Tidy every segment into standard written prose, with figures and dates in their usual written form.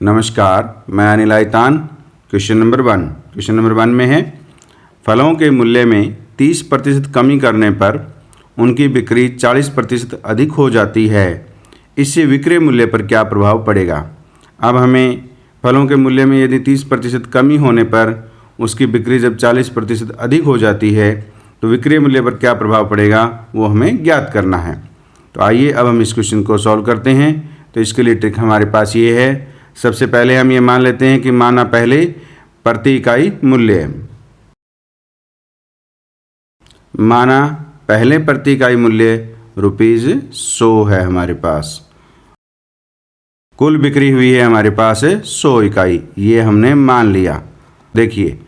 नमस्कार, मैं Anil आयतान। Question number 1 में है फलों के मूल्य में 30% कमी करने पर उनकी बिक्री 40% अधिक हो जाती है। इससे विक्रय मूल्य पर क्या प्रभाव पड़ेगा। अब हमें फलों के मूल्य में यदि 30% कमी होने पर उसकी बिक्री जब 40% अधिक हो जाती है तो विक्रय मूल्य पर क्या प्रभाव पड़ेगा वो हमें ज्ञात करना है। तो आइए अब हम इस क्वेश्चन को सॉल्व करते हैं। तो इसके लिए ट्रिक हमारे पास ये है, सबसे पहले हम ये मान लेते हैं कि माना पहले प्रति इकाई मूल्य, माना पहले प्रति इकाई मूल्य ₹100 है हमारे पास। कुल बिक्री हुई है हमारे पास 100 इकाई, ये हमने मान लिया। देखिए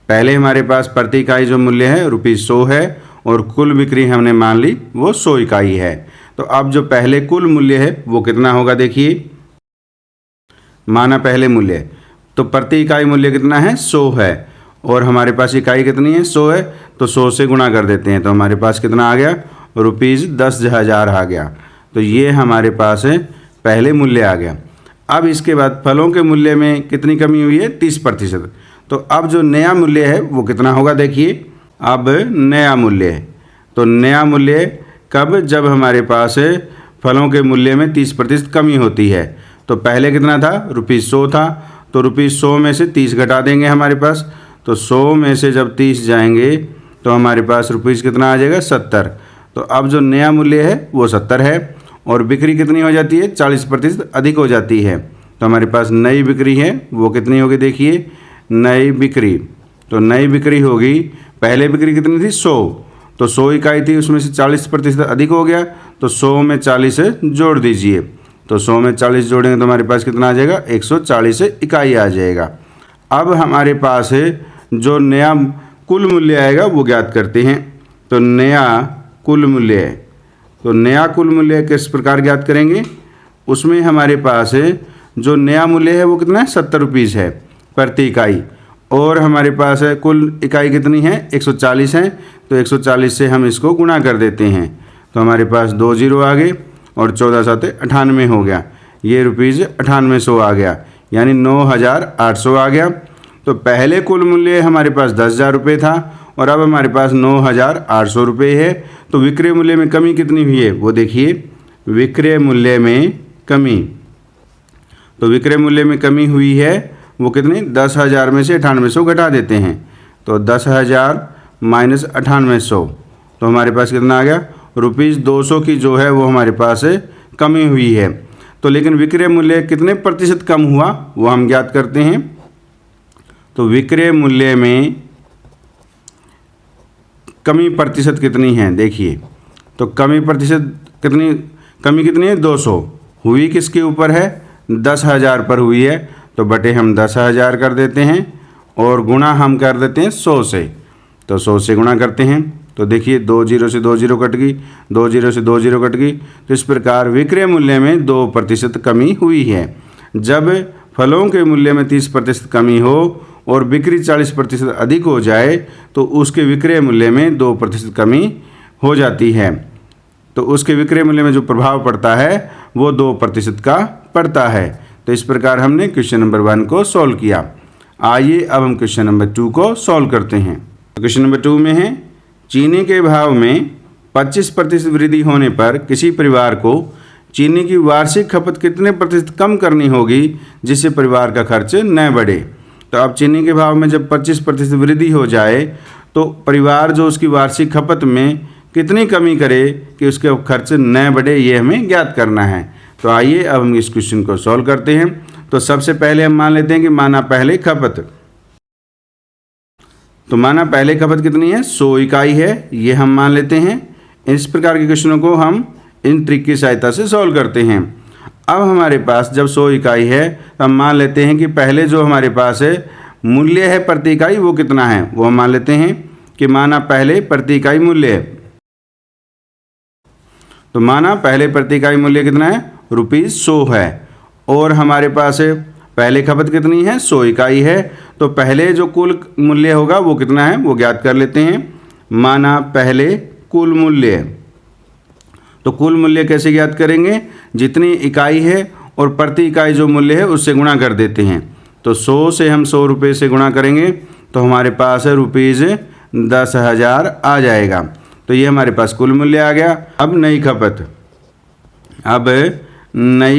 पहले हमारे पास प्रति इकाई जो मूल्य है ₹100 है और कुल बिक्री हमने मान ली वो 100 इकाई है। तो अब जो पहले कुल मूल्य है वो कितना होगा। देखिए माना पहले मूल्य, तो प्रति इकाई मूल्य कितना है 100 है और हमारे पास इकाई कितनी है 100 है, तो 100 से गुणा कर देते हैं तो हमारे पास कितना आ गया ₹10,000 आ गया। तो ये हमारे पास है पहले मूल्य आ गया। अब इसके बाद फलों के मूल्य में कितनी कमी हुई है 30%। तो अब जो नया मूल्य है वो कितना होगा। देखिए अब नया मूल्य है, तो नया मूल्य कब, जब हमारे पास फलों के मूल्य में 30% कमी होती है। तो पहले कितना था ₹100 था, तो ₹100 में से 30 घटा देंगे हमारे पास, तो 100 में से जब 30 जाएंगे तो हमारे पास रुपीस कितना आ जाएगा 70। तो अब जो नया मूल्य है वो 70 है और बिक्री कितनी हो जाती है 40% अधिक हो जाती है। तो हमारे पास नई बिक्री है वो कितनी होगी। देखिए नई बिक्री, तो नई बिक्री होगी, पहले बिक्री कितनी थी 100, तो 100 इकाई थी, उसमें से 40% अधिक हो गया, तो 100 में 40 जोड़ दीजिए, तो 100 में 40 जोड़ेंगे तो हमारे पास कितना आ जाएगा 140 इकाई आ जाएगा। अब हमारे पास जो नया कुल मूल्य आएगा वो ज्ञात करते हैं। तो नया कुल मूल्य, तो नया कुल मूल्य किस प्रकार ज्ञात करेंगे, उसमें हमारे पास जो नया मूल्य है वो कितना है ₹70 है प्रति इकाई और हमारे पास कुल इकाई कितनी है 140 है, तो 140 से हम इसको गुणा कर देते हैं तो हमारे पास 2 जीरो आ गए और 14 7 98 हो गया, ये ₹9800 आ गया, यानी 9,800 आ गया। तो पहले कुल मूल्य हमारे पास ₹10,000 था और अब हमारे पास ₹9,800 है। तो विक्रय मूल्य में कमी कितनी हुई है वो देखिए, विक्रय मूल्य में कमी, तो विक्रय मूल्य में कमी हुई है वो कितनी 10,000 में से 9800 घटा देते हैं, तो 10,000 माइनस 9800, तो हमारे पास कितना आ गया ₹200 की जो है वो हमारे पास कमी हुई है। तो लेकिन विक्रय मूल्य कितने प्रतिशत कम हुआ वो हम ज्ञात करते हैं। तो विक्रय मूल्य में कमी प्रतिशत कितनी है देखिए, तो कमी प्रतिशत कितनी, कमी कितनी है 200, हुई किसके ऊपर है 10,000 पर हुई है, तो बटे हम 10,000 कर देते हैं और गुणा हम कर देते हैं 100 से, तो 100 से गुणा करते हैं तो देखिए 2 जीरो से 2 जीरो कट गई, 2 जीरो से 2 जीरो कट गई। तो इस प्रकार विक्रय मूल्य में 2% कमी हुई है। जब फलों के मूल्य में 30% कमी हो और बिक्री 40% अधिक हो जाए तो उसके विक्रय मूल्य में 2% कमी हो जाती है। तो उसके विक्रय मूल्य में जो प्रभाव पड़ता है वो 2% का पड़ता है। तो इस प्रकार हमने क्वेश्चन नंबर 1 को सॉल्व किया। आइए अब हम क्वेश्चन नंबर 2 को सॉल्व करते हैं। क्वेश्चन नंबर 2 में है चीनी के भाव में 25% वृद्धि होने पर किसी परिवार को चीनी की वार्षिक खपत कितने प्रतिशत कम करनी होगी जिससे परिवार का खर्च न बढ़े। तो अब चीनी के भाव में जब 25% वृद्धि हो जाए तो परिवार जो उसकी वार्षिक खपत में कितनी कमी करे कि उसके खर्च न बढ़े, ये हमें ज्ञात करना है। तो आइए अब हम इस क्वेश्चन को सॉल्व करते हैं। तो सबसे पहले हम मान लेते हैं कि माना पहले खपत, तो माना पहले खपत कितनी है 100 इकाई है, ये हम मान लेते हैं। इस प्रकार के क्वेश्चनों को हम इन ट्रिक की सहायता से सॉल्व करते हैं। अब हमारे पास जब 100 इकाई है तो हम मान लेते हैं कि पहले जो हमारे पास है मूल्य है प्रति इकाई वो कितना है, वो हम मान लेते हैं कि माना पहले प्रति इकाई मूल्य है। तो माना पहले प्रति इकाई मूल्य कितना है ₹100 है और हमारे पास पहले खपत कितनी है 100 इकाई है। तो पहले जो कुल मूल्य होगा वो कितना है वो ज्ञात कर लेते हैं। माना पहले कुल मूल्य, तो कुल मूल्य कैसे ज्ञात करेंगे, जितनी इकाई है और प्रति इकाई जो मूल्य है उससे गुणा कर देते हैं। तो 100 से हम 100 रुपये से गुणा करेंगे तो हमारे पास है रुपीज़ 10,000 आ जाएगा। तो ये हमारे पास कुल मूल्य आ गया। अब नई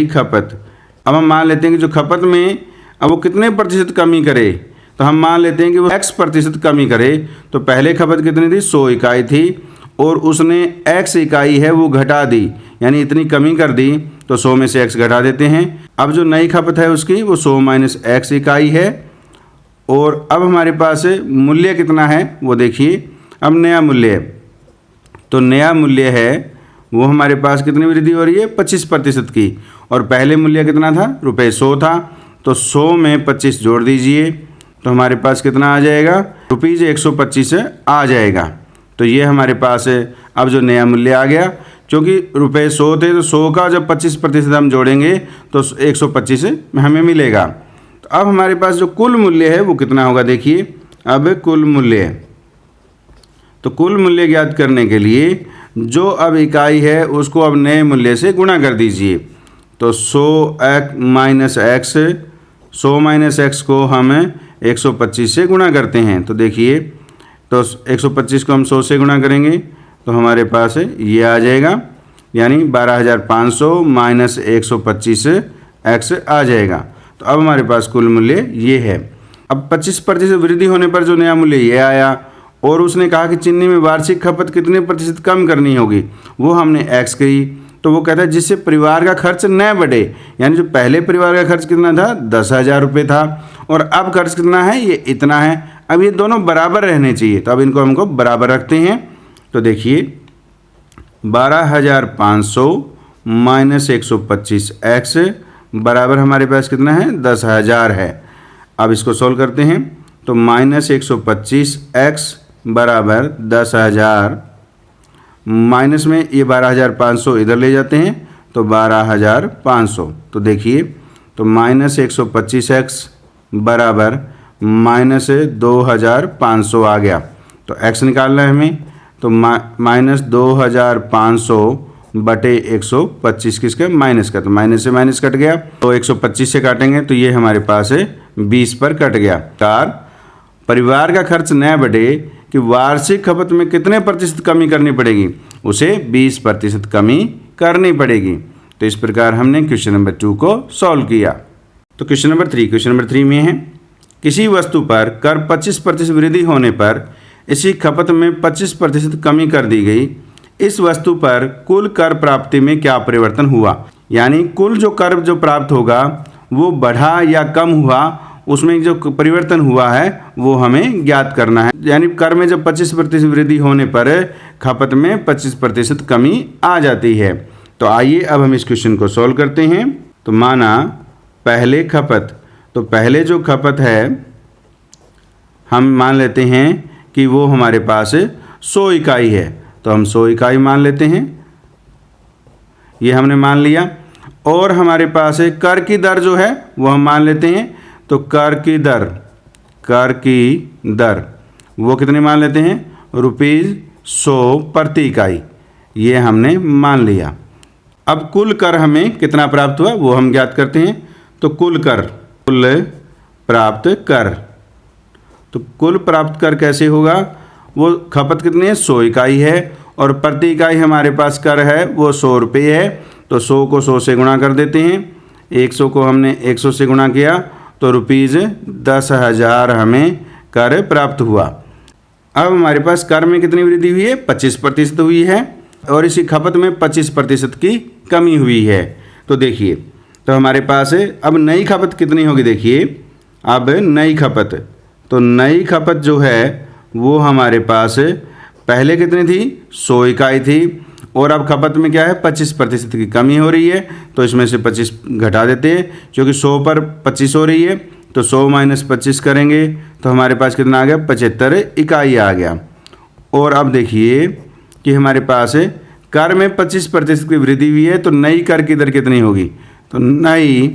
खपत, अब हम मान लेते हैं कि जो खपत में अब वो कितने प्रतिशत कमी करे, तो हम मान लेते हैं कि वो x% कमी करे। तो पहले खपत कितनी थी, 100 इकाई थी और उसने x इकाई है वो घटा दी, यानी इतनी कमी कर दी, तो 100 में से x घटा देते हैं। अब जो नई खपत है उसकी वो 100 माइनस x इकाई है। और अब हमारे पास मूल्य कितना है वो देखिए। अब नया मूल्य, तो नया मूल्य है वो हमारे पास कितनी वृद्धि हो रही है, 25% की। और पहले मूल्य कितना था, रुपये 100 था, तो 100 में 25 जोड़ दीजिए तो हमारे पास कितना आ जाएगा, रुपीज़ 125 आ जाएगा। तो ये हमारे पास अब जो नया मूल्य आ गया, क्योंकि रुपये 100 थे तो 100 का जब 25% हम जोड़ेंगे तो 125 हमें मिलेगा। तो अब हमारे पास जो कुल मूल्य है वो कितना होगा, देखिए। अब कुल मूल्य, तो कुल मूल्य ज्ञात करने के लिए जो अब इकाई है उसको अब नए मूल्य से गुणा कर दीजिए। तो 100 माइनस x को हम 125 से गुणा करते हैं। तो देखिए, तो 125 को हम 100 से गुणा करेंगे तो हमारे पास ये आ जाएगा, यानी 12,500 माइनस 125 x आ जाएगा। तो अब हमारे पास कुल मूल्य ये है। अब 25% वृद्धि होने पर जो नया मूल्य ये आया, और उसने कहा कि चीनी में वार्षिक खपत कितने प्रतिशत कम करनी होगी, वो हमने x करी। तो वो कहता है जिससे परिवार का खर्च न बढ़े, यानी जो पहले परिवार का खर्च कितना था, 10,000 रुपये था, और अब खर्च कितना है, ये इतना है। अब ये दोनों बराबर रहने चाहिए, तो अब इनको हमको बराबर रखते हैं। तो देखिए 12,500 माइनस 125 x बराबर हमारे पास कितना है, 10,000 है। अब इसको सोल्व करते हैं तो माइनस 125 x बराबर 10,000, माइनस में ये 12,500 इधर ले जाते हैं तो 12,500। तो देखिए, तो माइनस 125x बराबर माइनस 2,500 आ गया। तो x निकालना है हमें, तो माइनस 2,500 बटे 125 किसका, माइनस का, तो माइनस से माइनस कट गया। तो 125 से काटेंगे तो ये हमारे पास 20 पर कट गया। परिवार का खर्च न बढ़े कि वार्षिक खपत में कितने प्रतिशत कमी करनी पड़ेगी, उसे 20% कमी करनी पड़ेगी। तो इस प्रकार हमने क्वेश्चन नंबर 2 को सॉल्व किया। तो क्वेश्चन नंबर 3 में है, किसी वस्तु पर कर 25% वृद्धि होने पर इसी खपत में 25% कमी कर दी गई। इस वस्तु पर कुल कर प्राप्ति में क्या परिवर्तन हुआ, यानी कुल जो कर जो प्राप्त होगा वो बढ़ा या कम हुआ, उसमें जो परिवर्तन हुआ है वो हमें ज्ञात करना है। यानी कर में जब 25% वृद्धि होने पर खपत में 25% कमी आ जाती है। तो आइए अब हम इस क्वेश्चन को सॉल्व करते हैं। तो माना पहले खपत, तो पहले जो खपत है हम मान लेते हैं कि वो हमारे पास 100 इकाई है, तो हम 100 इकाई मान लेते हैं, ये हमने मान लिया। और हमारे पास कर की दर जो है वो हम मान लेते हैं, तो कर की दर वो कितने मान लेते हैं, ₹100 प्रति इकाई, ये हमने मान लिया। अब कुल कर हमें कितना प्राप्त हुआ वो हम ज्ञात करते हैं। तो कुल प्राप्त कर, तो कुल प्राप्त कर कैसे होगा, वो खपत कितनी है, 100 इकाई है, और प्रति इकाई हमारे पास कर है वो 100 रुपये है। तो 100 को 100 से गुणा कर देते हैं, 100 को हमने 100 से गुणा किया तो ₹10,000 हमें कर प्राप्त हुआ। अब हमारे पास कर में कितनी वृद्धि हुई है, 25% हुई है, और इसी खपत में 25% की कमी हुई है। तो देखिए, तो हमारे पास अब नई खपत कितनी होगी, देखिए अब नई खपत, तो नई खपत जो है वो हमारे पास पहले कितनी थी, 100 इकाई थी, और अब खपत में क्या है, 25% की कमी हो रही है। तो इसमें से 25 घटा देते हैं, क्योंकि 100 पर 25 हो रही है, तो 100 माइनस 25 करेंगे तो हमारे पास कितना आ गया, 75 इकाई आ गया। और अब देखिए कि हमारे पास कर में 25% की वृद्धि हुई है, तो नई कर की दर कितनी होगी, तो नई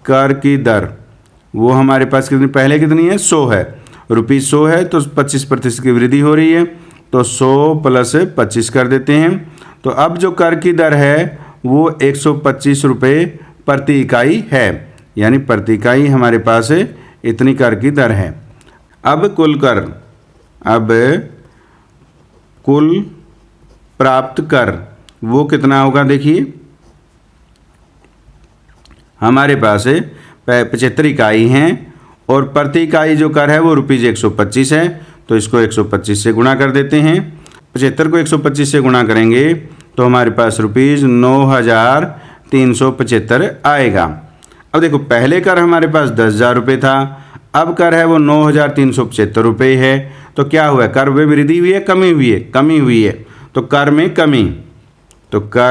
कर की दर वो हमारे पास कितनी, पहले कितनी है, 100 है, ₹100 है, तो 25% की वृद्धि हो रही है, तो 100 प्लस 25 कर देते हैं। तो अब जो कर की दर है वो 125 रुपये प्रति इकाई है, यानी प्रति इकाई हमारे पास इतनी कर की दर है। अब कुल प्राप्त कर वो कितना होगा, देखिए हमारे पास 75 इकाई हैं और प्रति इकाई जो कर है वो ₹125 है, तो इसको 125 से गुणा कर देते हैं। 75 को 125 से गुणा करेंगे तो हमारे पास ₹9,375 आएगा। अब देखो पहले कर हमारे पास 10,000 रुपये था, अब कर है वो 9,375 रुपये है, तो क्या हुआ, कर में वृद्धि हुई है कमी हुई है, कमी हुई है, तो कर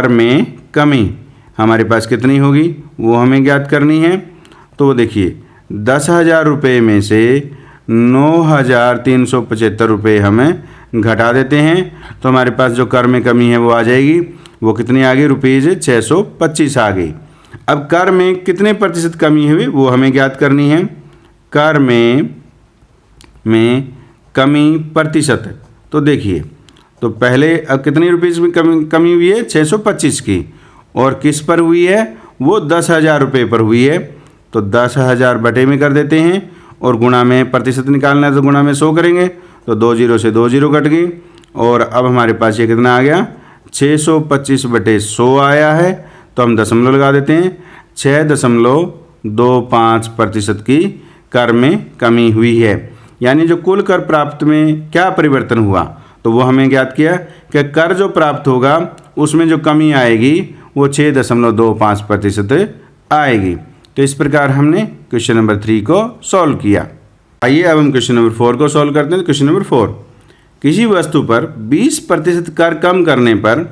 में कमी हमारे पास कितनी होगी वो हमें ज्ञात करनी है। तो देखिए 10,000 रुपये में से 9,375 रुपये हमें घटा देते हैं, तो हमारे पास जो कर में कमी है वो आ जाएगी, वो कितनी आ गई, ₹625 आ गई। अब कर में कितने प्रतिशत कमी हुई वो हमें ज्ञात करनी है। कर में कमी प्रतिशत, तो देखिए तो पहले अब कितनी रुपीज़ में कमी हुई है, 625 की, और किस पर हुई है वो 10,000 रुपये पर हुई है, तो 10,000 बटे में कर देते हैं और गुणा में प्रतिशत निकालना है तो गुणा में 100 करेंगे, तो 2 जीरो से 2 जीरो कट गई और अब हमारे पास ये कितना आ गया, 625 बटे 100 आया है, तो हम दशमलव लगा देते हैं, 6.25% की कर में कमी हुई है। यानी जो कुल कर प्राप्त में क्या परिवर्तन हुआ, तो वो हमें ज्ञात किया कि कर जो प्राप्त होगा उसमें जो कमी आएगी वो 6.25% आएगी। तो इस प्रकार हमने क्वेश्चन नंबर 3 को सॉल्व किया। आइए अब हम क्वेश्चन नंबर 4 को सॉल्व करते हैं। क्वेश्चन नंबर 4, किसी वस्तु पर 20% कर कम करने पर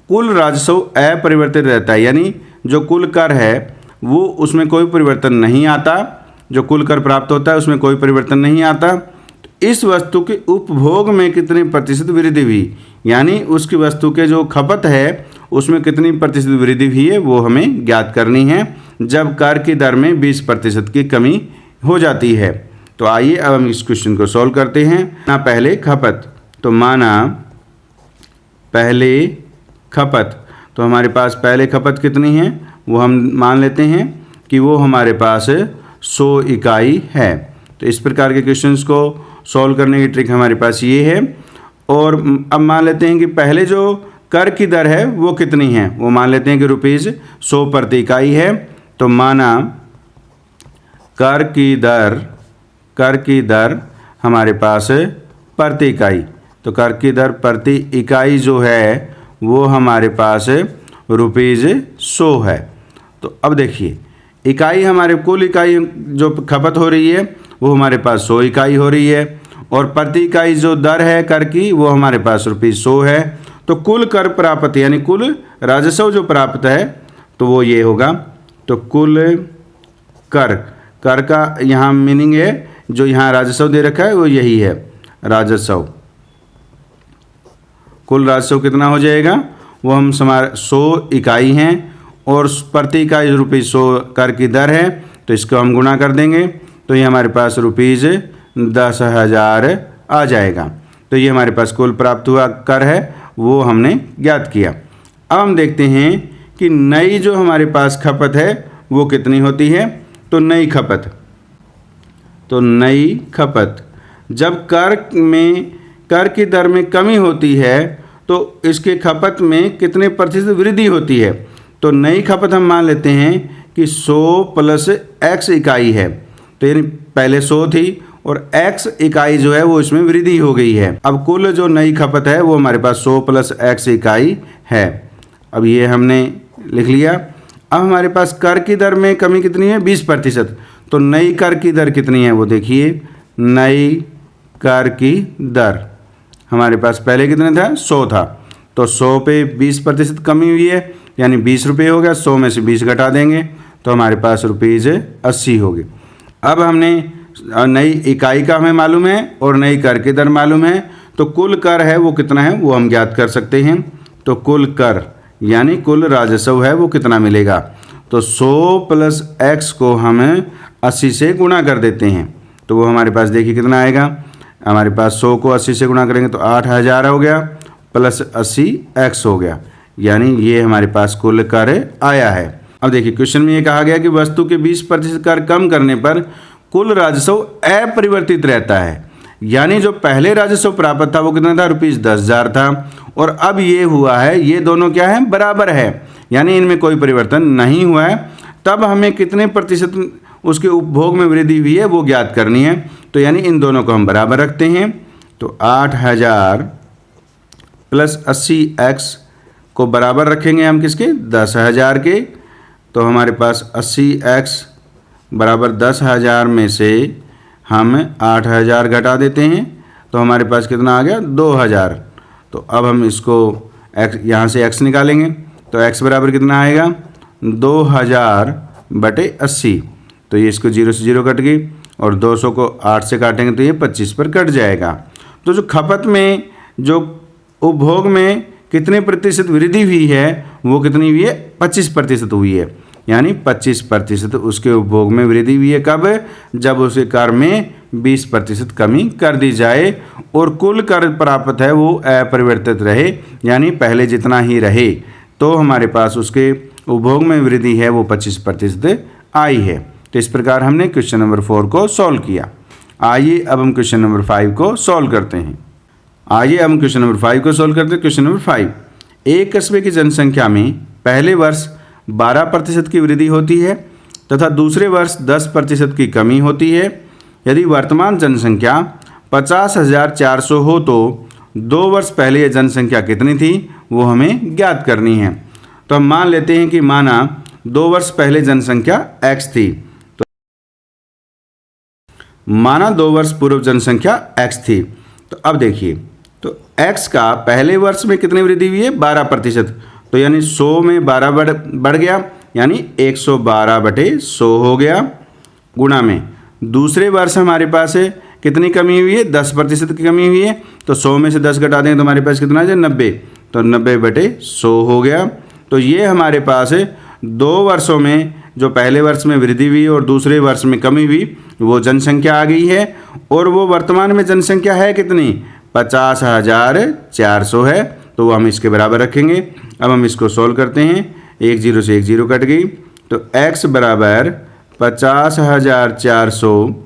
कुल राजस्व अपरिवर्तित रहता है, यानी जो कुल कर है वो उसमें कोई परिवर्तन नहीं आता, जो कुल कर प्राप्त होता है उसमें कोई परिवर्तन नहीं आता। तो इस वस्तु के उपभोग में कितने प्रतिशत वृद्धि हुई, यानी उसकी वस्तु के जो खपत है उसमें कितनी प्रतिशत वृद्धि हुई है वो हमें ज्ञात करनी है जब कर की दर में 20% की कमी हो जाती है। तो आइए अब हम इस क्वेश्चन को सॉल्व करते हैं। ना पहले खपत, तो माना पहले खपत, तो हमारे पास पहले खपत कितनी है वो हम मान लेते हैं कि वो हमारे पास 100 इकाई है। तो इस प्रकार के क्वेश्चंस को सॉल्व करने की ट्रिक हमारे पास ये है। और अब मान लेते हैं कि पहले जो कर की दर है वो कितनी है, वो मान लेते हैं कि ₹100 प्रति इकाई है। तो माना कर की दर हमारे पास प्रति इकाई, तो कर की दर प्रति इकाई जो है वो हमारे पास ₹100 है। तो अब देखिए इकाई हमारे कुल इकाई जो खपत हो रही है वो हमारे पास 100 इकाई हो रही है और प्रति इकाई जो दर है कर की वो हमारे पास ₹100 है। तो कुल कर प्राप्त यानी कुल राजस्व जो प्राप्त है तो वो ये होगा। तो कुल कर का यहाँ मीनिंग है, जो यहाँ राजस्व दे रखा है वो यही है राजस्व। कुल राजस्व कितना हो जाएगा, वो हम 100 इकाई हैं और प्रति इकाई ₹100 कर की दर है, तो इसको हम गुणा कर देंगे तो ये हमारे पास ₹10,000 आ जाएगा। तो ये हमारे पास कुल प्राप्त हुआ कर है वो हमने ज्ञात किया। अब हम देखते हैं कि नई जो हमारे पास खपत है वो कितनी होती है। तो नई खपत जब कर की दर में कमी होती है तो इसके खपत में कितने प्रतिशत वृद्धि होती है। तो नई खपत हम मान लेते हैं कि 100 + x इकाई है, तो यानी पहले 100 थी और x इकाई जो है वो इसमें वृद्धि हो गई है। अब कुल जो नई खपत है वो हमारे पास 100 + x इकाई है। अब ये हमने लिख लिया। अब हमारे पास कर की दर में कमी कितनी है, 20%। तो नई कर की दर कितनी है वो देखिए, नई कर की दर हमारे पास पहले कितने था, 100 था, तो 100 पे 20% कमी हुई है यानी ₹20 हो गया। 100 में से 20 घटा देंगे तो हमारे पास ₹80 हो गए। अब हमने नई इकाई का हमें मालूम है और नई कर की दर मालूम है, तो कुल कर है वो कितना है वो हम ज्ञात कर सकते हैं। तो कुल कर यानी कुल राजस्व है वो कितना मिलेगा, तो 100 + x को हमें 80 से गुणा कर देते हैं तो वो हमारे पास देखिए कितना आएगा। हमारे पास 100 को 80 से गुणा करेंगे तो 8,000 हो गया + 80 x हो गया, यानी ये हमारे पास कुल कर आया है। अब देखिए क्वेश्चन में ये कहा गया कि वस्तु के 20% कर कम करने पर कुल राजस्व अपरिवर्तित रहता है। यानी जो पहले राजस्व प्राप्त था वो कितना था, ₹10,000 था, और अब ये हुआ है, ये दोनों क्या है, बराबर है, यानी इनमें कोई परिवर्तन नहीं हुआ है। तब हमें कितने प्रतिशत उसके उपभोग में वृद्धि हुई है वो ज्ञात करनी है। तो यानी इन दोनों को हम बराबर रखते हैं, तो 8,000 प्लस 80x को बराबर रखेंगे हम किसके, 10,000 के। तो हमारे पास 80x बराबर 10,000 में से हम 8,000 घटा देते हैं, तो हमारे पास कितना आ गया, 2,000। तो अब हम इसको x यहाँ से x निकालेंगे, तो x बराबर कितना आएगा, 2,000/80। तो ये इसको 0 से 0 कट गई, और 200 को 8 से काटेंगे तो ये 25 पर कट जाएगा। तो जो खपत में, जो उपभोग में कितने प्रतिशत वृद्धि हुई है वो कितनी हुई है, 25% हुई है। यानी 25% उसके उपभोग में वृद्धि हुई है। कब, जब उसके कर में 20% कमी कर दी जाए और कुल कर प्राप्त है वो अपरिवर्तित रहे, यानी पहले जितना ही रहे। तो हमारे पास उसके उपभोग में वृद्धि है वो 25% आई है। तो इस प्रकार हमने क्वेश्चन नंबर 4 को सॉल्व किया। आइए अब हम क्वेश्चन नंबर 5 को सॉल्व करते हैं। क्वेश्चन नंबर 5 को सॉल्व करते हैं। क्वेश्चन नंबर 5, एक कस्बे की जनसंख्या में पहले वर्ष 12% की वृद्धि होती है तथा दूसरे वर्ष 10% की कमी होती है। यदि वर्तमान जनसंख्या 50,400 हो तो 2 वर्ष पहले यह जनसंख्या कितनी थी वो हमें ज्ञात करनी है। तो हम मान लेते हैं कि माना 2 वर्ष पहले जनसंख्या x थी, तो माना 2 वर्ष पूर्व जनसंख्या x थी। तो अब देखिए, तो x का पहले वर्ष में कितनी वृद्धि हुई है, 12%। तो यानी 100 में 12 बढ़ गया, यानी 112/100 हो गया, गुणा में दूसरे वर्ष हमारे पास है कितनी कमी हुई है, 10% की कमी हुई है। तो 100 में से 10 घटा दें तो हमारे पास कितना है, 90। तो 90/100 हो गया। तो ये हमारे पास 2 वर्षों में जो पहले वर्ष में वृद्धि हुई और दूसरे वर्ष में कमी हुई वो जनसंख्या आ गई है। और वो वर्तमान में जनसंख्या है कितनी, 50,400 है, तो वो हम इसके बराबर रखेंगे। अब हम इसको सोल्व करते हैं, 1 0 से 1 0 कट गई, तो x बराबर 50,400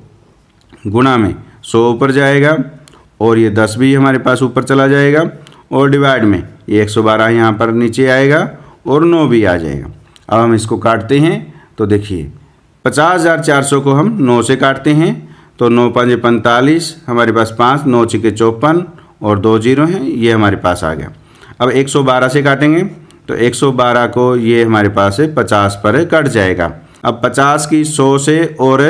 गुणा में 100 ऊपर जाएगा और ये 10 भी हमारे पास ऊपर चला जाएगा, और डिवाइड में ये 112 यहाँ पर नीचे आएगा और 9 भी आ जाएगा। अब हम इसको काटते हैं, तो देखिए 50,400 को हम 9 से काटते हैं, तो 9 5 45, हमारे पास 5, 9 6 54 और 2 0 हैं, ये हमारे पास आ गया। अब 112 से काटेंगे, तो 112 को ये हमारे पास 50 पर कट जाएगा। अब 50 की 100 से और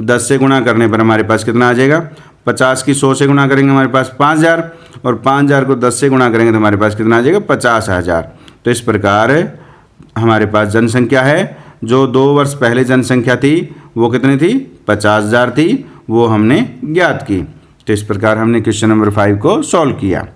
10 से गुणा करने पर हमारे पास कितना आ जाएगा, 50 की 100 से गुणा करेंगे हमारे पास 5,000, और 5,000 को 10 से गुणा करेंगे तो हमारे पास कितना आ जाएगा, 50,000। तो इस प्रकार हमारे पास जनसंख्या है, जो 2 वर्ष पहले जनसंख्या थी वो कितनी थी, 50,000 थी, वो हमने ज्ञात की। तो इस प्रकार हमने क्वेश्चन नंबर 5 को सॉल्व किया।